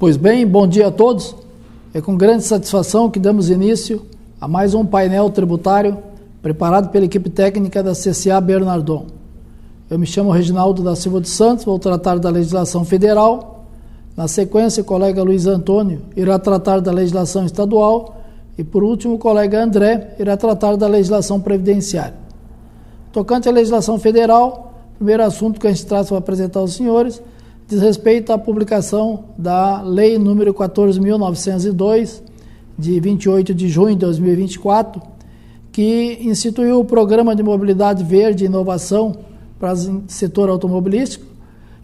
Pois bem, bom dia a todos. É com grande satisfação que damos início a mais um painel tributário preparado pela equipe técnica da CCA Bernardon. Eu me chamo Reginaldo da Silva dos Santos, vou tratar da legislação federal. Na sequência, o colega Luiz Antônio irá tratar da legislação estadual e, por último, o colega André irá tratar da legislação previdenciária. Tocante à legislação federal, o primeiro assunto que a gente traz para apresentar aos senhores diz respeito à publicação da Lei número 14.902, de 28 de junho de 2024, que instituiu o Programa de Mobilidade Verde e Inovação para o setor automobilístico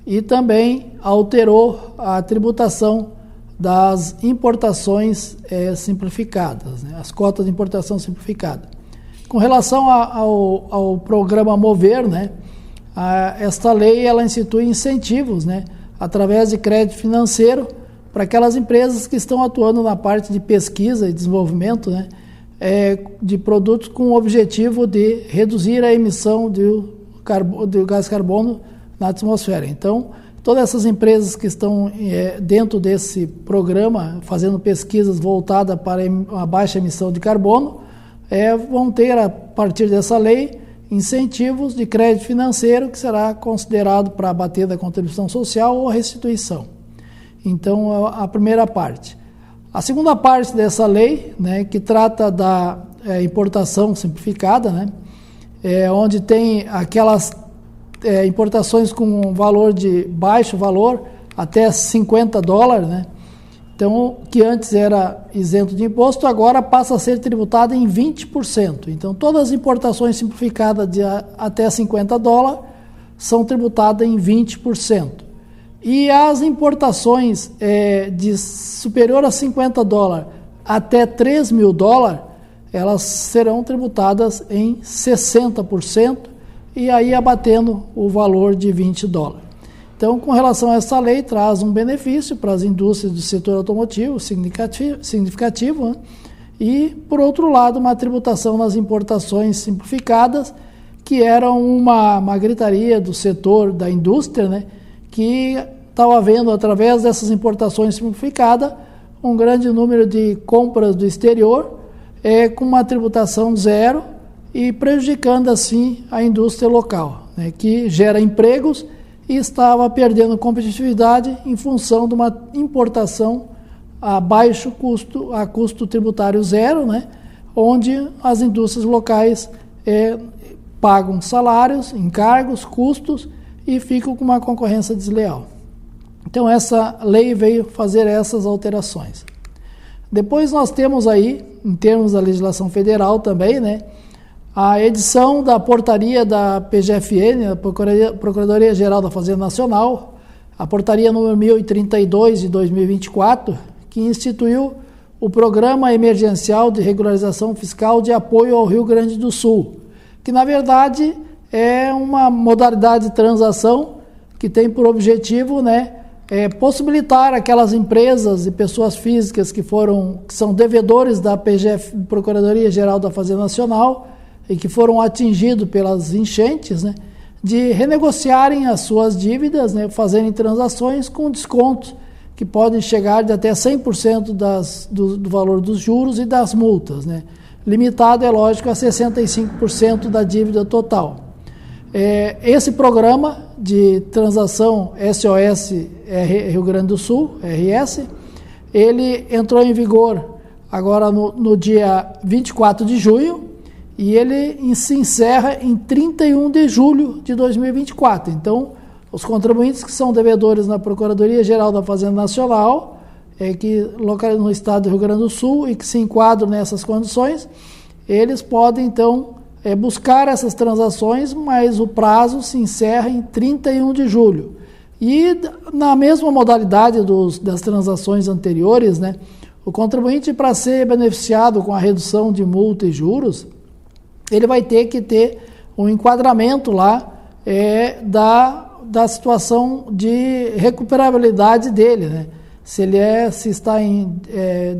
e também alterou a tributação das importações simplificadas, né? As cotas de importação simplificada. Com relação ao programa Mover, né? Esta lei ela institui incentivos, né? Através de crédito financeiro para aquelas empresas que estão atuando na parte de pesquisa e desenvolvimento, né? De produtos com o objetivo de reduzir a emissão do gás carbono na atmosfera. Então, todas essas empresas que estão dentro desse programa, fazendo pesquisas voltadas para a baixa emissão de carbono, vão ter, a partir dessa lei, incentivos de crédito financeiro que será considerado para abater da contribuição social ou restituição. Então, a primeira parte. A segunda parte dessa lei, né, que trata da importação simplificada, né, onde tem aquelas importações com valor de baixo valor, até $50, né? Então, que antes era isento de imposto, agora passa a ser tributada em 20%. Então, todas as importações simplificadas de até $50 são tributadas em 20%. E as importações de superior a $50 até $3.000, elas serão tributadas em 60%, e aí abatendo o valor de $20. Então, com relação a essa lei, traz um benefício para as indústrias do setor automotivo significativo, né? E, por outro lado, uma tributação nas importações simplificadas, que era uma gritaria do setor da indústria, né? Que estava vendo, através dessas importações simplificadas, um grande número de compras do exterior, com uma tributação zero e prejudicando, assim, a indústria local, né? Que gera empregos e estava perdendo competitividade em função de uma importação a baixo custo, a custo tributário zero, né? Onde as indústrias locais pagam salários, encargos, custos e ficam com uma concorrência desleal. Então, essa lei veio fazer essas alterações. Depois nós temos aí, em termos da legislação federal também, né, a edição da portaria da PGFN, a Procuradoria-Geral da Fazenda Nacional, a portaria número 1032 de 2024, que instituiu o Programa Emergencial de Regularização Fiscal de Apoio ao Rio Grande do Sul, que na verdade é uma modalidade de transação que tem por objetivo, né, possibilitar aquelas empresas e pessoas físicas que são devedores da Procuradoria-Geral da Fazenda Nacional e que foram atingidos pelas enchentes, né, de renegociarem as suas dívidas, né, fazerem transações com descontos que podem chegar de até 100% do valor dos juros e das multas, né, limitado, é lógico, a 65% da dívida total. Esse programa de transação SOS Rio Grande do Sul, RS, ele entrou em vigor agora no dia 24 de junho, e ele se encerra em 31 de julho de 2024. Então, os contribuintes que são devedores na Procuradoria-Geral da Fazenda Nacional, que localizam no estado do Rio Grande do Sul e que se enquadram nessas condições, eles podem, então, buscar essas transações, mas o prazo se encerra em 31 de julho. E, na mesma modalidade das transações anteriores, né, o contribuinte, para ser beneficiado com a redução de multa e juros, ele vai ter que ter um enquadramento lá da situação de recuperabilidade dele, né? Se está em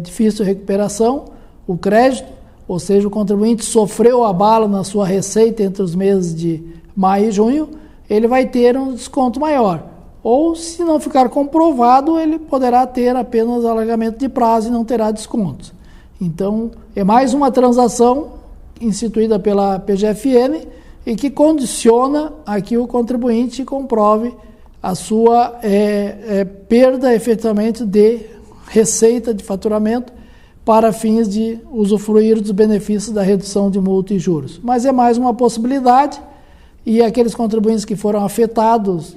difícil recuperação, o crédito, ou seja, o contribuinte sofreu abalo na sua receita entre os meses de maio e junho, ele vai ter um desconto maior. ou, se não ficar comprovado, ele poderá ter apenas alargamento de prazo e não terá descontos. Então, é mais uma transação instituída pela PGFN e que condiciona a que o contribuinte comprove a sua perda efetivamente de receita de faturamento para fins de usufruir dos benefícios da redução de multa e juros. Mas é mais uma possibilidade, e aqueles contribuintes que foram afetados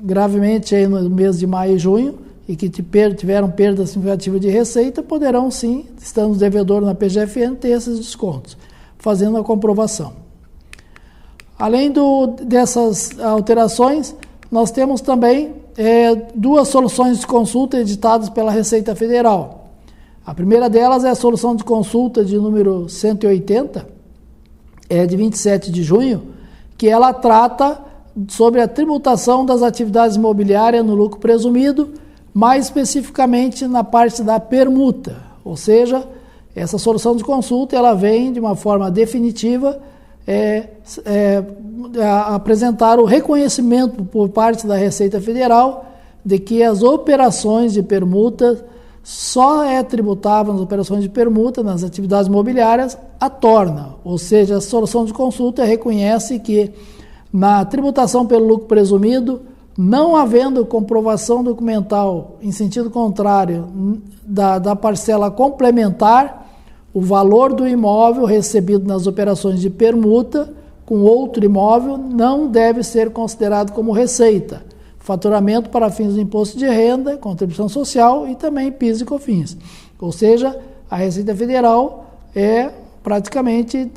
gravemente aí no mês de maio e junho e que tiveram perda significativa de receita, poderão sim, estando devedor na PGFN, ter esses descontos, fazendo a comprovação. Além dessas alterações, nós temos também duas soluções de consulta editadas pela Receita Federal. A primeira delas é a solução de consulta de número 180, de 27 de junho, que ela trata sobre a tributação das atividades imobiliárias no lucro presumido, mais especificamente na parte da permuta. Ou seja, essa solução de consulta ela vem de uma forma definitiva apresentar o reconhecimento por parte da Receita Federal de que as operações de permuta só é tributável nas operações de permuta, nas atividades imobiliárias, a torna. Ou seja, a solução de consulta reconhece que na tributação pelo lucro presumido, não havendo comprovação documental em sentido contrário da parcela complementar, o valor do imóvel recebido nas operações de permuta com outro imóvel não deve ser considerado como receita, faturamento para fins do imposto de renda, contribuição social e também PIS e COFINS. Ou seja, a Receita Federal praticamente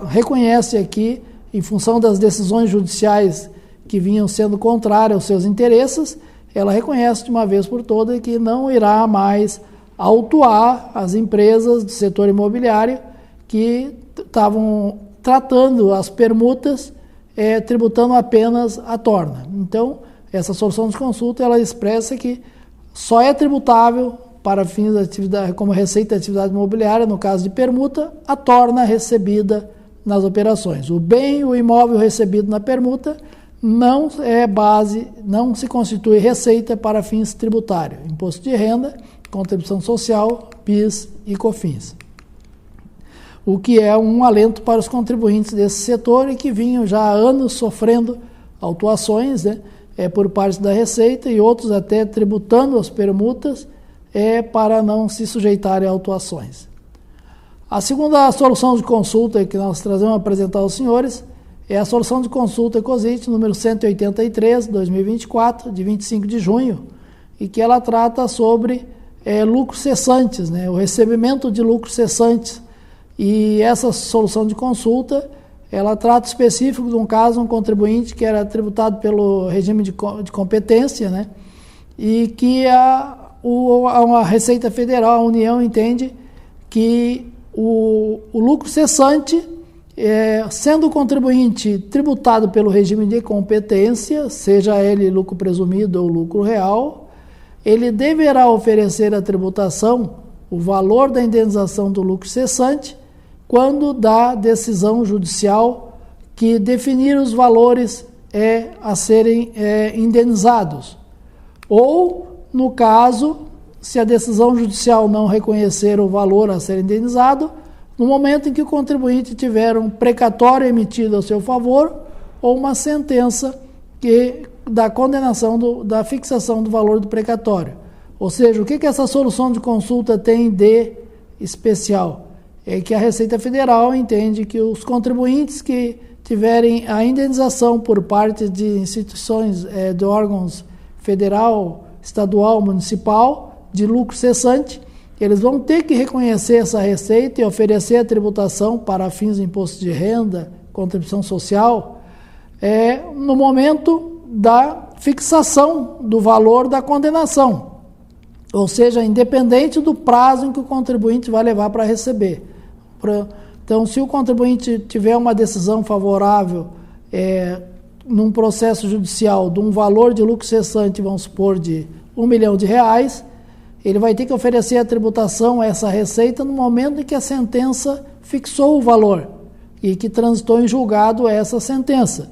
reconhece aqui, em função das decisões judiciais que vinham sendo contrárias aos seus interesses, ela reconhece de uma vez por todas que não irá mais autuar as empresas do setor imobiliário que estavam tratando as permutas, tributando apenas a torna. Então, essa solução de consulta ela expressa que só é tributável para fins da atividade, como receita de atividade imobiliária, no caso de permuta, a torna recebida nas operações. O bem, o imóvel recebido na permuta não é base, não se constitui receita para fins tributários, imposto de renda, contribuição social, PIS e COFINS. O que é um alento para os contribuintes desse setor e que vinham já há anos sofrendo autuações, por parte da Receita e outros até tributando as permutas para não se sujeitarem a autuações. A segunda solução de consulta que nós trazemos a apresentar aos senhores é a solução de consulta ECOSIT número 183, 2024, de 25 de junho, e que ela trata sobre lucros cessantes, o recebimento de lucros cessantes. E essa solução de consulta, ela trata específico de um caso, um contribuinte que era tributado pelo regime de competência, e que a Receita Federal, a União, entende que o lucro cessante, sendo o contribuinte tributado pelo regime de competência, seja ele lucro presumido ou lucro real, ele deverá oferecer à tributação o valor da indenização do lucro cessante quando da decisão judicial que definir os valores a serem indenizados. Ou, no caso, se a decisão judicial não reconhecer o valor a ser indenizado, no momento em que o contribuinte tiver um precatório emitido a seu favor ou uma sentença da condenação da fixação do valor do precatório. Ou seja, o que essa solução de consulta tem de especial? É que a Receita Federal entende que os contribuintes que tiverem a indenização por parte de instituições de órgãos federal, estadual, municipal, de lucro cessante, eles vão ter que reconhecer essa receita e oferecer a tributação para fins do imposto de renda, contribuição social, no momento da fixação do valor da condenação, ou seja, independente do prazo em que o contribuinte vai levar para receber. Então, se o contribuinte tiver uma decisão favorável num processo judicial de um valor de lucro cessante, vamos supor, de R$1 milhão, ele vai ter que oferecer a tributação a essa receita no momento em que a sentença fixou o valor e que transitou em julgado essa sentença.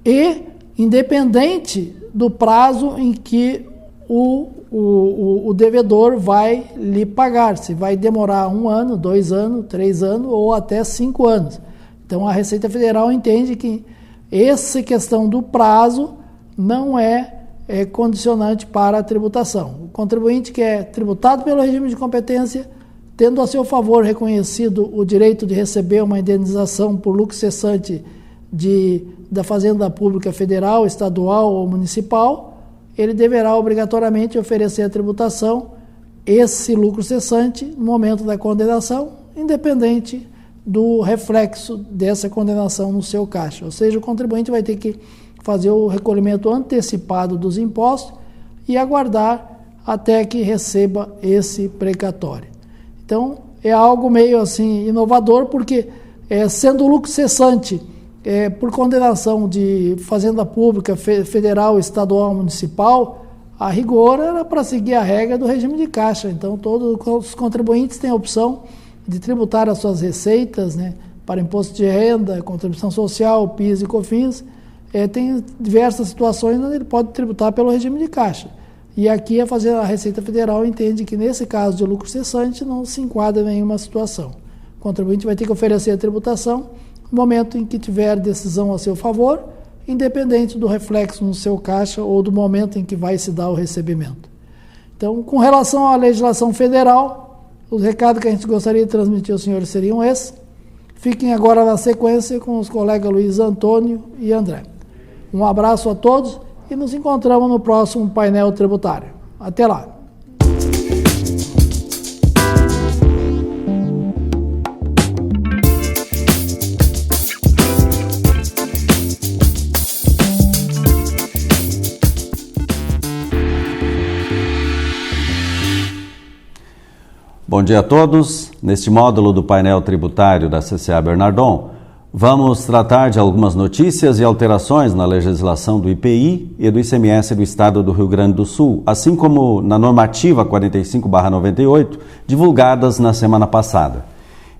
E, independente do prazo em que o devedor vai lhe pagar, se vai demorar 1 ano, 2 anos, 3 anos ou até 5 anos. Então a Receita Federal entende que essa questão do prazo não é condicionante para a tributação. O contribuinte que é tributado pelo regime de competência, tendo a seu favor reconhecido o direito de receber uma indenização por lucro cessante da Fazenda Pública Federal, Estadual ou Municipal, ele deverá obrigatoriamente oferecer à tributação esse lucro cessante no momento da condenação, independente do reflexo dessa condenação no seu caixa. Ou seja, o contribuinte vai ter que fazer o recolhimento antecipado dos impostos e aguardar até que receba esse precatório. Então, é algo meio assim inovador, porque sendo lucro cessante por condenação de fazenda pública, federal, estadual, municipal, a rigor era para seguir a regra do regime de caixa. Então, todos os contribuintes têm a opção de tributar as suas receitas, né, para imposto de renda, contribuição social, PIS e COFINS. Tem diversas situações onde ele pode tributar pelo regime de caixa. E aqui a Receita Federal entende que nesse caso de lucro cessante não se enquadra em nenhuma situação. O contribuinte vai ter que oferecer a tributação no momento em que tiver decisão a seu favor, independente do reflexo no seu caixa ou do momento em que vai se dar o recebimento. Então, com relação à legislação federal, os recados que a gente gostaria de transmitir aos senhores seriam esses. Fiquem agora na sequência com os colegas Luiz Antônio e André. Um abraço a todos e nos encontramos no próximo painel tributário. Até lá! Bom dia a todos. Neste módulo do painel tributário da CCA Bernardon, vamos tratar de algumas notícias e alterações na legislação do IPI e do ICMS do Estado do Rio Grande do Sul, assim como na normativa 45/98, divulgadas na semana passada.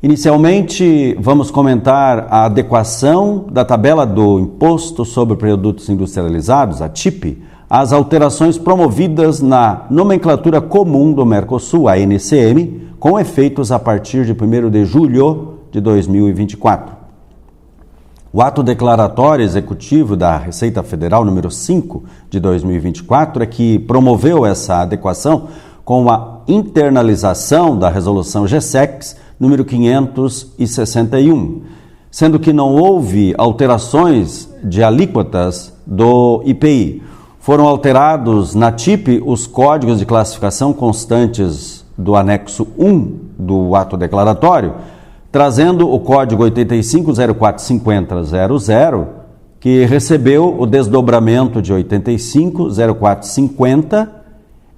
Inicialmente, vamos comentar a adequação da tabela do Imposto sobre Produtos Industrializados, a TIP, às alterações promovidas na nomenclatura comum do Mercosul, a NCM, com efeitos a partir de 1º de julho de 2024. O ato declaratório executivo da Receita Federal número 5 de 2024 é que promoveu essa adequação com a internalização da resolução GSEX número 561, sendo que não houve alterações de alíquotas do IPI. Foram alterados na TIP os códigos de classificação constantes do anexo 1 do ato declaratório, trazendo o código 85045000, que recebeu o desdobramento de 850450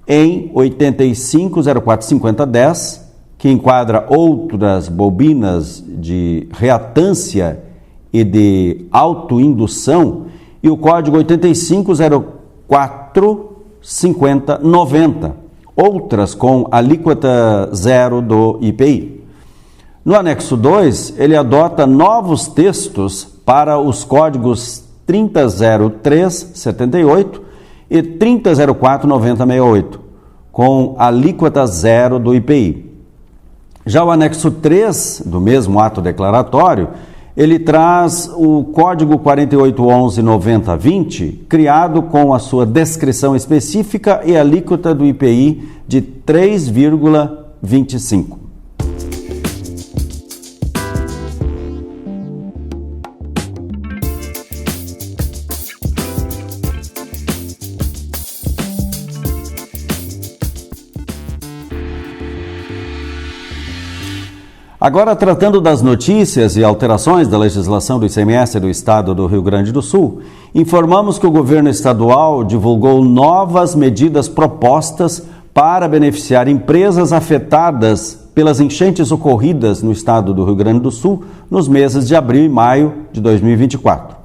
em 85045010, que enquadra outras bobinas de reatância e de autoindução, e o código 85045090, outras com alíquota zero do IPI. No anexo 2, ele adota novos textos para os códigos 300378 e 30049068, com alíquota zero do IPI. Já o anexo 3 do mesmo ato declaratório, ele traz o código 48119020, criado com a sua descrição específica e alíquota do IPI de 3,25. Agora, tratando das notícias e alterações da legislação do ICMS do Estado do Rio Grande do Sul, informamos que o governo estadual divulgou novas medidas propostas para beneficiar empresas afetadas pelas enchentes ocorridas no Estado do Rio Grande do Sul nos meses de abril e maio de 2024.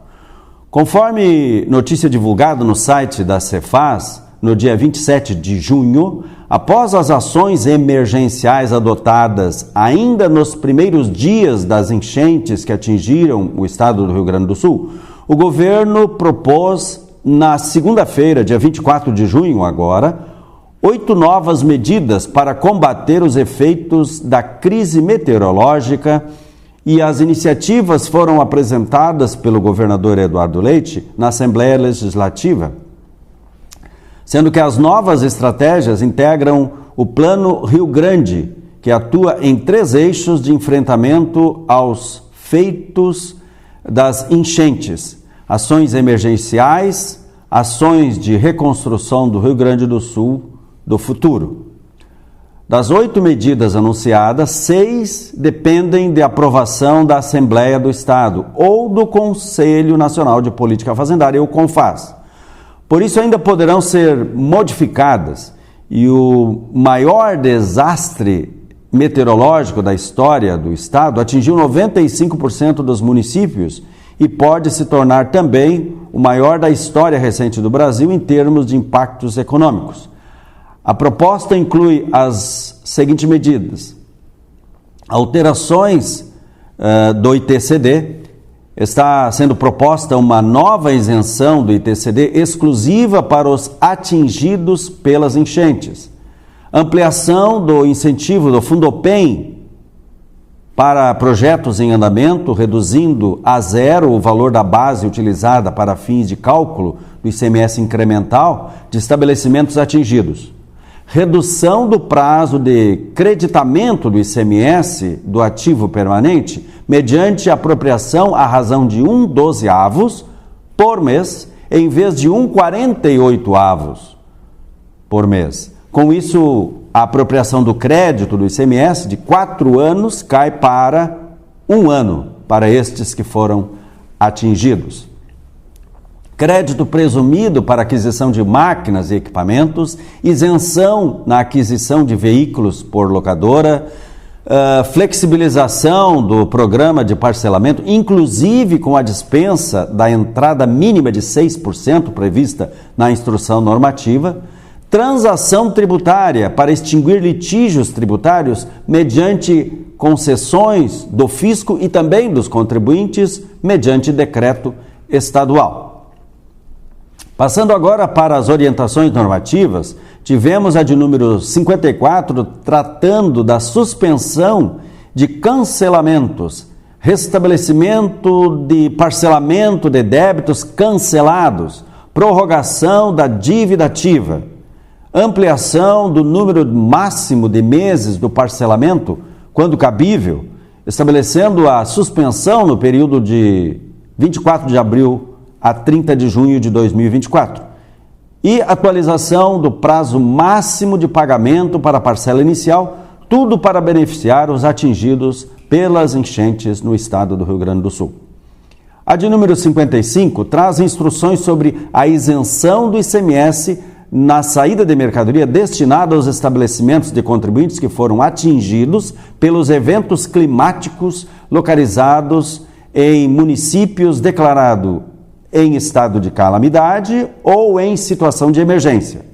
Conforme notícia divulgada no site da Cefaz, no dia 27 de junho, após as ações emergenciais adotadas ainda nos primeiros dias das enchentes que atingiram o estado do Rio Grande do Sul, o governo propôs na segunda-feira, dia 24 de junho agora, 8 novas medidas para combater os efeitos da crise meteorológica, e as iniciativas foram apresentadas pelo governador Eduardo Leite na Assembleia Legislativa, sendo que as novas estratégias integram o Plano Rio Grande, que atua em 3 eixos de enfrentamento aos feitos das enchentes: ações emergenciais, ações de reconstrução do Rio Grande do Sul do futuro. Das 8 medidas anunciadas, 6 dependem de aprovação da Assembleia do Estado ou do Conselho Nacional de Política Fazendária, o CONFAS. Por isso ainda poderão ser modificadas, e o maior desastre meteorológico da história do Estado atingiu 95% dos municípios e pode se tornar também o maior da história recente do Brasil em termos de impactos econômicos. A proposta inclui as seguintes medidas: alterações do ITCD. Está sendo proposta uma nova isenção do ITCD exclusiva para os atingidos pelas enchentes. Ampliação do incentivo do Fundopem para projetos em andamento, reduzindo a 0 o valor da base utilizada para fins de cálculo do ICMS incremental de estabelecimentos atingidos. Redução do prazo de creditamento do ICMS do ativo permanente mediante apropriação à razão de 1/12 por mês, em vez de 1/48 por mês. Com isso, a apropriação do crédito do ICMS de 4 anos cai para 1 ano para estes que foram atingidos. Crédito presumido para aquisição de máquinas e equipamentos, isenção na aquisição de veículos por locadora, flexibilização do programa de parcelamento, inclusive com a dispensa da entrada mínima de 6% prevista na instrução normativa, transação tributária para extinguir litígios tributários mediante concessões do fisco e também dos contribuintes mediante decreto estadual. Passando agora para as orientações normativas, tivemos a de número 54, tratando da suspensão de cancelamentos, restabelecimento de parcelamento de débitos cancelados, prorrogação da dívida ativa, ampliação do número máximo de meses do parcelamento, quando cabível, estabelecendo a suspensão no período de 24 de abril a 30 de junho de 2024, e atualização do prazo máximo de pagamento para a parcela inicial, tudo para beneficiar os atingidos pelas enchentes no estado do Rio Grande do Sul. A de número 55 traz instruções sobre a isenção do ICMS na saída de mercadoria destinada aos estabelecimentos de contribuintes que foram atingidos pelos eventos climáticos localizados em municípios declarados em estado de calamidade ou em situação de emergência.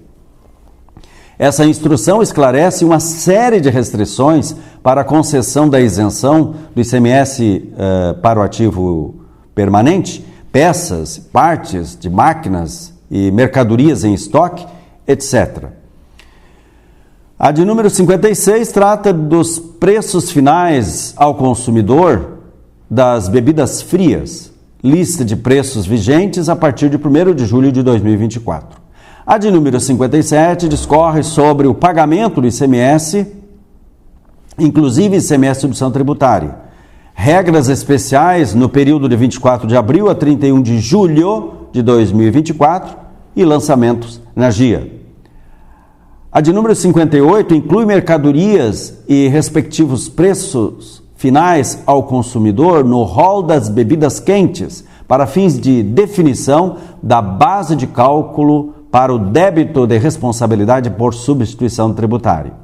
Essa instrução esclarece uma série de restrições para a concessão da isenção do ICMS para o ativo permanente, peças, partes de máquinas e mercadorias em estoque, etc. A de número 56 trata dos preços finais ao consumidor das bebidas frias, lista de preços vigentes a partir de 1º de julho de 2024. A de número 57 discorre sobre o pagamento do ICMS, inclusive ICMS substituição tributária. Regras especiais no período de 24 de abril a 31 de julho de 2024 e lançamentos na GIA. A de número 58 inclui mercadorias e respectivos preços finais ao consumidor no rol das bebidas quentes, para fins de definição da base de cálculo para o débito de responsabilidade por substituição tributária.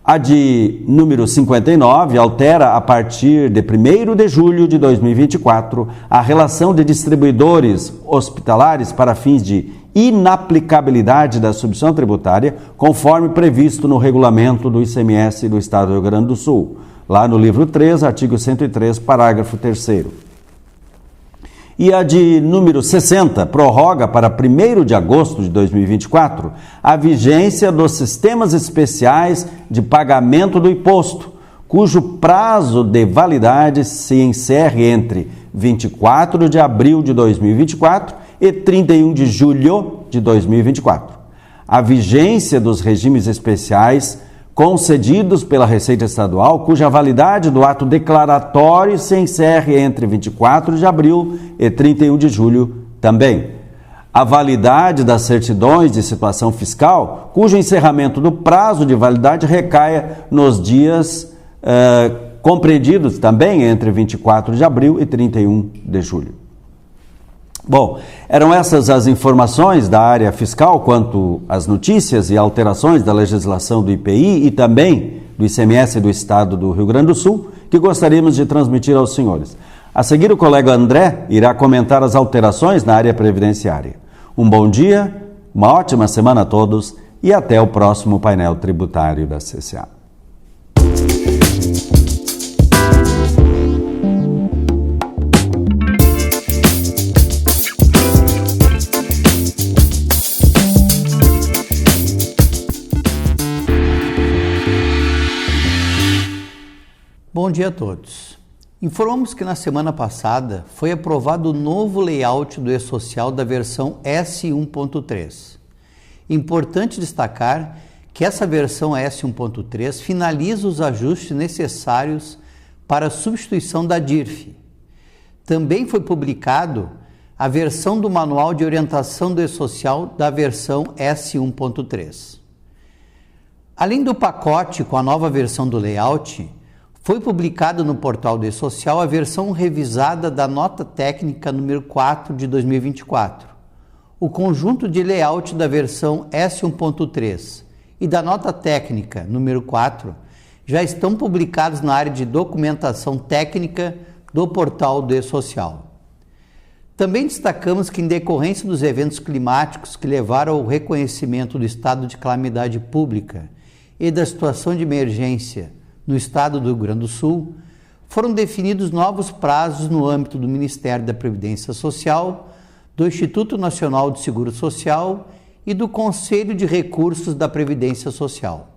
A de número 59 altera, a partir de 1º de julho de 2024, a relação de distribuidores hospitalares para fins de inaplicabilidade da substituição tributária, conforme previsto no regulamento do ICMS do Estado do Rio Grande do Sul, lá no livro 3, artigo 103, parágrafo 3º. E a de número 60 prorroga para 1º de agosto de 2024 a vigência dos sistemas especiais de pagamento do imposto, cujo prazo de validade se encerre entre 24 de abril de 2024 e 31 de julho de 2024. A vigência dos regimes especiais concedidos pela Receita Estadual, cuja validade do ato declaratório se encerre entre 24 de abril e 31 de julho também. A validade das certidões de situação fiscal, cujo encerramento do prazo de validade recaia nos dias compreendidos também entre 24 de abril e 31 de julho. Bom, eram essas as informações da área fiscal quanto às notícias e alterações da legislação do IPI e também do ICMS do Estado do Rio Grande do Sul, que gostaríamos de transmitir aos senhores. A seguir, o colega André irá comentar as alterações na área previdenciária. Um bom dia, uma ótima semana a todos e até o próximo painel tributário da CCA. Bom dia a todos. Informamos que na semana passada foi aprovado o novo layout do E-Social da versão S1.3. Importante destacar que essa versão S1.3 finaliza os ajustes necessários para a substituição da DIRF. Também foi publicado a versão do Manual de Orientação do E-Social da versão S1.3. Além do pacote com a nova versão do layout, foi publicada no portal do E-Social a versão revisada da Nota Técnica número 4 de 2024. O conjunto de layout da versão S1.3 e da Nota Técnica número 4 já estão publicados na área de documentação técnica do portal do E-Social. Também destacamos que, em decorrência dos eventos climáticos que levaram ao reconhecimento do estado de calamidade pública e da situação de emergência no estado do Rio Grande do Sul, foram definidos novos prazos no âmbito do Ministério da Previdência Social, do Instituto Nacional de Seguro Social e do Conselho de Recursos da Previdência Social.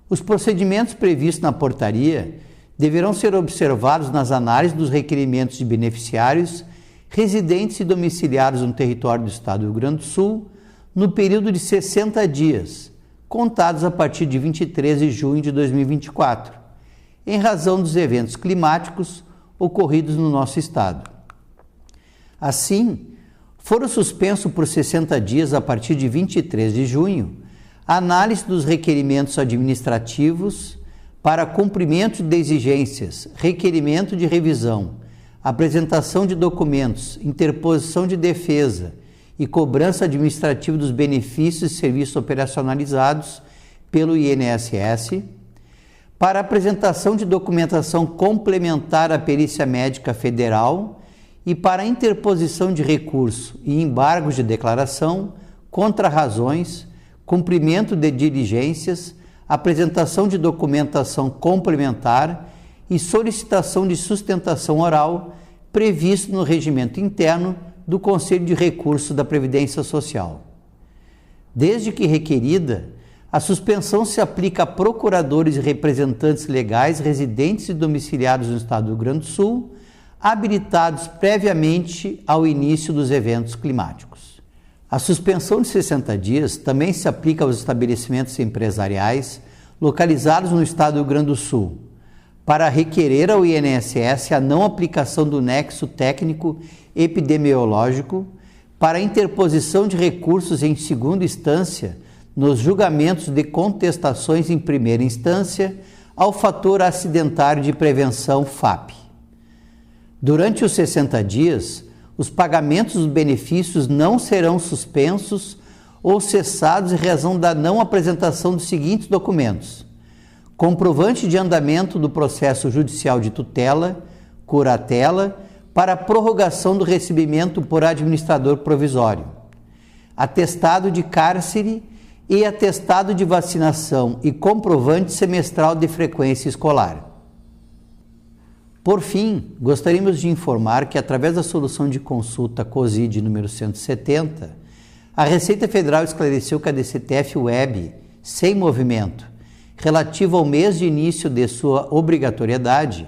Os procedimentos previstos na portaria deverão ser observados nas análises dos requerimentos de beneficiários residentes e domiciliados no território do estado do Rio Grande do Sul no período de 60 dias, contados a partir de 23 de junho de 2024, em razão dos eventos climáticos ocorridos no nosso estado. Assim, foram suspensos por 60 dias a partir de 23 de junho a análise dos requerimentos administrativos para cumprimento de exigências, requerimento de revisão, apresentação de documentos, interposição de defesa e cobrança administrativa dos benefícios e serviços operacionalizados pelo INSS, para apresentação de documentação complementar à perícia médica federal e para interposição de recurso e embargos de declaração, contrarrazões, cumprimento de diligências, apresentação de documentação complementar e solicitação de sustentação oral previsto no regimento interno do Conselho de Recursos da Previdência Social. Desde que requerida, a suspensão se aplica a procuradores e representantes legais residentes e domiciliados no Estado do Rio Grande do Sul, habilitados previamente ao início dos eventos climáticos. A suspensão de 60 dias também se aplica aos estabelecimentos empresariais localizados no Estado do Rio Grande do Sul, para requerer ao INSS a não aplicação do nexo técnico epidemiológico para a interposição de recursos em segunda instância nos julgamentos de contestações em primeira instância ao fator acidentário de prevenção FAP. Durante os 60 dias, os pagamentos dos benefícios não serão suspensos ou cessados em razão da não apresentação dos seguintes documentos: comprovante de andamento do processo judicial de tutela, curatela, para prorrogação do recebimento por administrador provisório, atestado de cárcere e atestado de vacinação e comprovante semestral de frequência escolar. Por fim, gostaríamos de informar que, através da solução de consulta COSID número 170, a Receita Federal esclareceu que a DCTF Web, sem movimento, relativa ao mês de início de sua obrigatoriedade,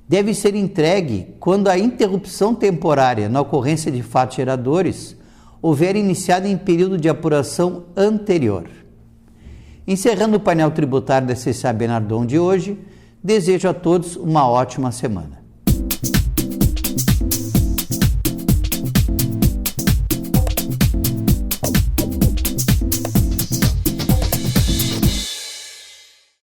deve ser entregue quando a interrupção temporária na ocorrência de fatos geradores houver iniciado em período de apuração anterior. Encerrando o painel tributário da CCA Bernardon de hoje, desejo a todos uma ótima semana.